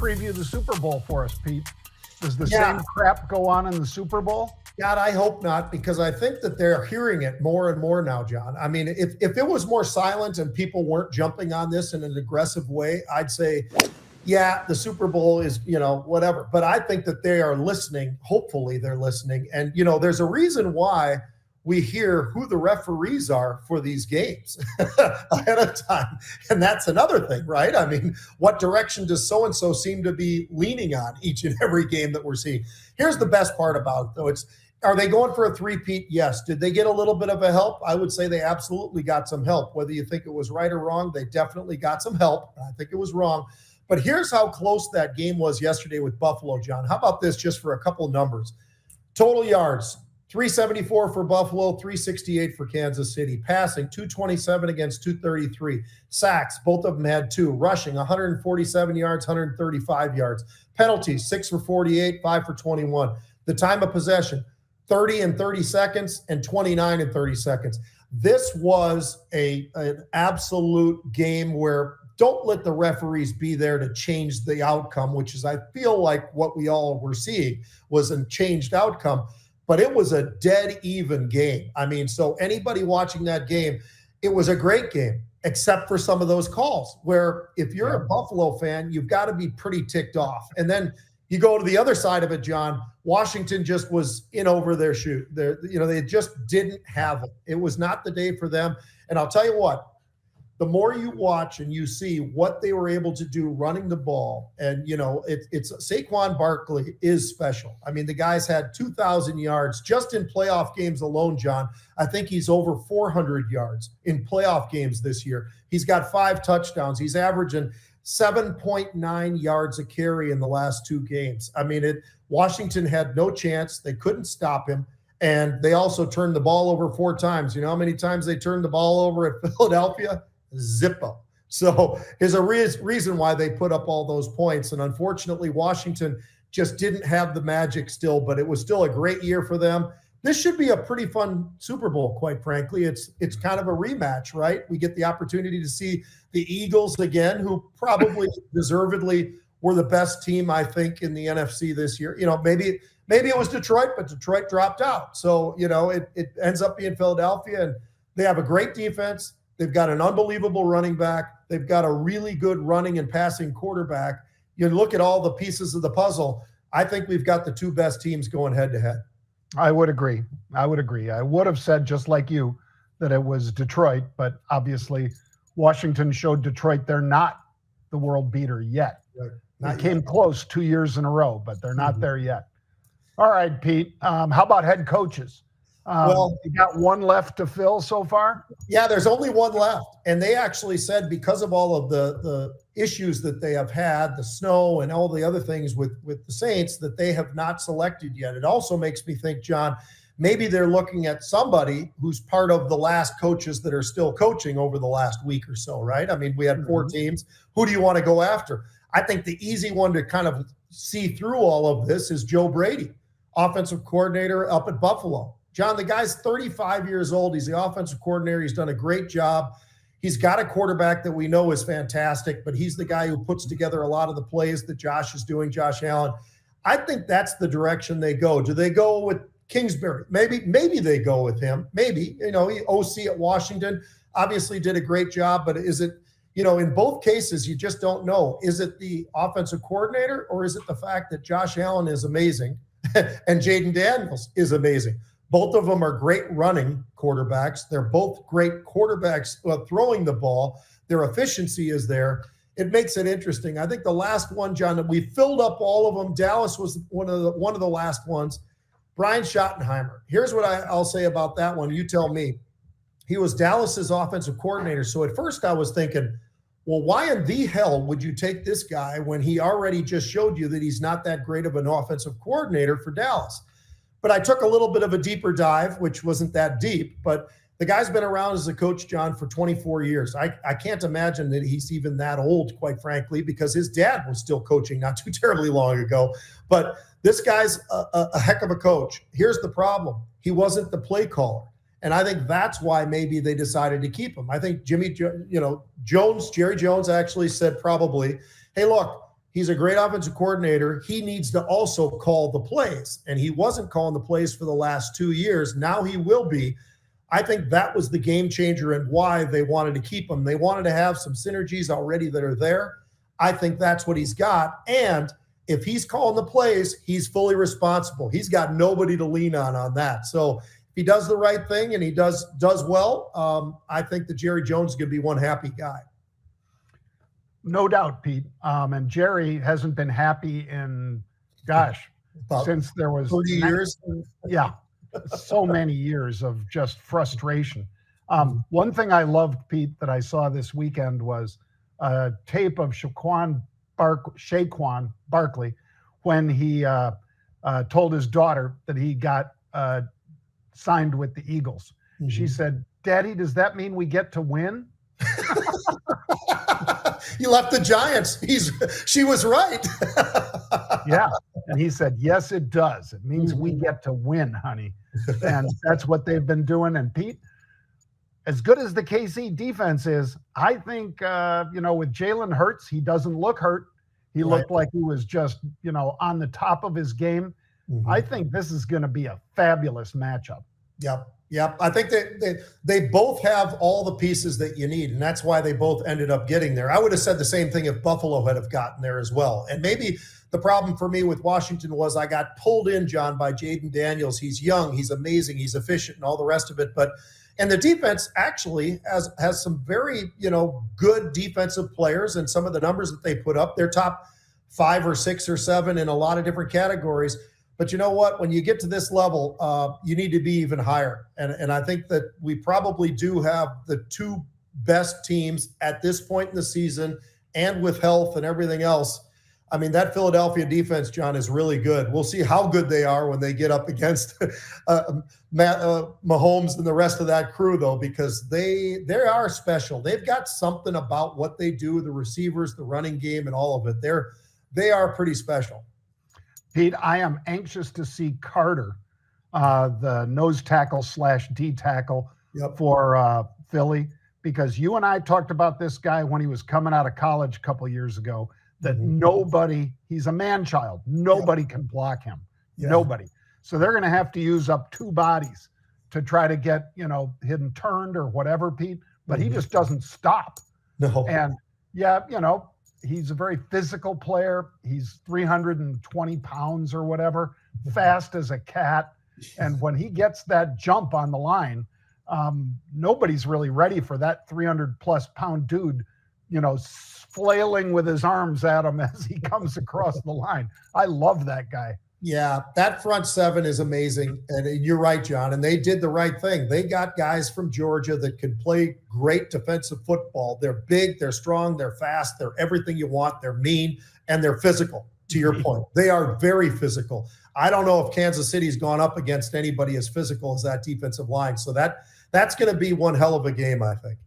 preview the Super Bowl for us, Pete? Does the Yeah. same crap go on in the Super Bowl? God, I hope not, because I think that they're hearing it more and more now, John. I mean, if it was more silent and people weren't jumping on this in an aggressive way, I'd say, yeah, the Super Bowl is, whatever. But I think that they are listening. Hopefully they're listening. And, there's a reason why we hear who the referees are for these games ahead of time. And that's another thing, right? I mean, what direction does so-and-so seem to be leaning on each and every game that we're seeing? Here's the best part about it, though. Are they going for a three-peat? Yes. Did they get a little bit of a help? I would say they absolutely got some help. Whether you think it was right or wrong, they definitely got some help. I think it was wrong. But here's how close that game was yesterday with Buffalo, John. How about this just for a couple of numbers? Total yards, 374 for Buffalo, 368 for Kansas City. Passing, 227 against 233. Sacks, both of them had 2. Rushing, 147 yards, 135 yards. Penalties, 6 for 48, 5 for 21. The time of possession, 30 and 30 seconds and 29 and 30 seconds. This was an absolute game where don't let the referees be there to change the outcome, which is, I feel like what we all were seeing was a changed outcome, but it was a dead even game. I mean, so anybody watching that game, it was a great game, except for some of those calls where if you're a Buffalo fan, you've got to be pretty ticked off. And then you go to the other side of it, John. Washington just was in over their shoe. They just didn't have it. It was not the day for them. And I'll tell you what, the more you watch and you see what they were able to do running the ball, and, it's Saquon Barkley is special. I mean, the guy's had 2,000 yards just in playoff games alone, John. I think he's over 400 yards in playoff games this year. He's got 5 touchdowns. He's averaging 7.9 yards a carry in the last 2 games. I mean, Washington had no chance. They couldn't stop him. And they also turned the ball over 4 times. You know how many times they turned the ball over at Philadelphia? Zippo. So there's a reason why they put up all those points. And unfortunately, Washington just didn't have the magic still, but it was still a great year for them. This should be a pretty fun Super Bowl, quite frankly. It's kind of a rematch, right? We get the opportunity to see the Eagles again, who probably deservedly were the best team, I think, in the NFC this year. Maybe it was Detroit, but Detroit dropped out. So, it ends up being Philadelphia, and they have a great defense. They've got an unbelievable running back. They've got a really good running and passing quarterback. You look at all the pieces of the puzzle. I think we've got the 2 best teams going head-to-head. I would agree. I would have said, just like you, that it was Detroit, but obviously Washington showed Detroit they're not the world beater yet. Right. They came close 2 years in a row, but they're not there yet. All right, Pete. How about head coaches? You got one left to fill so far? Yeah, there's only one left. And they actually said because of all of the issues that they have had, the snow and all the other things with the Saints, that they have not selected yet. It also makes me think, John, maybe they're looking at somebody who's part of the last coaches that are still coaching over the last week or so, right? I mean, we had 4 teams. Who do you want to go after? I think the easy one to kind of see through all of this is Joe Brady, offensive coordinator up at Buffalo. John, the guy's 35 years old. He's the offensive coordinator. He's done a great job. He's got a quarterback that we know is fantastic, but he's the guy who puts together a lot of the plays that Josh is doing, Josh Allen. I think that's the direction they go. Do they go with Kingsbury? Maybe they go with him. Maybe, OC at Washington obviously did a great job, but is it, in both cases, you just don't know. Is it the offensive coordinator, or is it the fact that Josh Allen is amazing and Jaden Daniels is amazing? Both of them are great running quarterbacks. They're both great quarterbacks throwing the ball. Their efficiency is there. It makes it interesting. I think the last one, John, we filled up all of them. Dallas was one of the last ones. Brian Schottenheimer. Here's what I'll say about that one. You tell me. He was Dallas's offensive coordinator. So at first I was thinking, well, why in the hell would you take this guy when he already just showed you that he's not that great of an offensive coordinator for Dallas? But I took a little bit of a deeper dive, which wasn't that deep, but the guy's been around as a coach, John, for 24 years. I can't imagine that he's even that old, quite frankly, because his dad was still coaching not too terribly long ago. But this guy's a heck of a coach. Here's the problem. He wasn't the play caller. And I think that's why maybe they decided to keep him. I think Jerry Jones actually said probably, hey, look, He's a great offensive coordinator. He needs to also call the plays, and he wasn't calling the plays for the last 2 years. Now he will be. I think that was the game changer and why they wanted to keep him. They wanted to have some synergies already that are there. I think that's what he's got. And if he's calling the plays, he's fully responsible. He's got nobody to lean on that. So if he does the right thing and he does well, I think that Jerry Jones is going to be one happy guy. No doubt, Pete. And Jerry hasn't been happy in, since there was 30 years. Yeah. So many years of just frustration. One thing I loved, Pete, that I saw this weekend was a tape of Saquon Barkley when he told his daughter that he got signed with the Eagles. Mm-hmm. She said, "Daddy, does that mean we get to win?" He left the Giants. She was right. Yeah. And he said, "Yes, it does. It means we get to win, honey." And that's what they've been doing. And Pete, as good as the KC defense is, I think, with Jalen Hurts, he doesn't look hurt. He looked like he was just, on the top of his game. Mm-hmm. I think this is going to be a fabulous matchup. Yep. I think they both have all the pieces that you need, and that's why they both ended up getting there. I would have said the same thing if Buffalo had have gotten there as well. And maybe the problem for me with Washington was I got pulled in, John, by Jaden Daniels. He's young, he's amazing, he's efficient, and all the rest of it. And the defense actually has some very, good defensive players, and some of the numbers that they put up, they're top 5 or 6 or 7 in a lot of different categories. But you know what? When you get to this level, you need to be even higher. And I think that we probably do have the 2 best teams at this point in the season, and with health and everything else. I mean, that Philadelphia defense, John, is really good. We'll see how good they are when they get up against Mahomes and the rest of that crew, though, because they are special. They've got something about what they do, the receivers, the running game, and all of it. They are pretty special. Pete, I am anxious to see Carter, the nose tackle / D tackle for Philly, because you and I talked about this guy when he was coming out of college a couple of years ago, that he's a man-child. Nobody can block him. Yeah. Nobody. So they're going to have to use up 2 bodies to try to get, him turned or whatever, Pete, but he just doesn't stop. No. And he's a very physical player. He's 320 pounds or whatever, fast as a cat. And when he gets that jump on the line, nobody's really ready for that 300-plus pound dude, flailing with his arms at him as he comes across the line. I love that guy. Yeah, that front 7 is amazing. And you're right, John. And they did the right thing. They got guys from Georgia that can play great defensive football. They're big, they're strong, they're fast, they're everything you want. They're mean, and they're physical, to your point. They are very physical. I don't know if Kansas City's gone up against anybody as physical as that defensive line. So that's going to be one hell of a game, I think.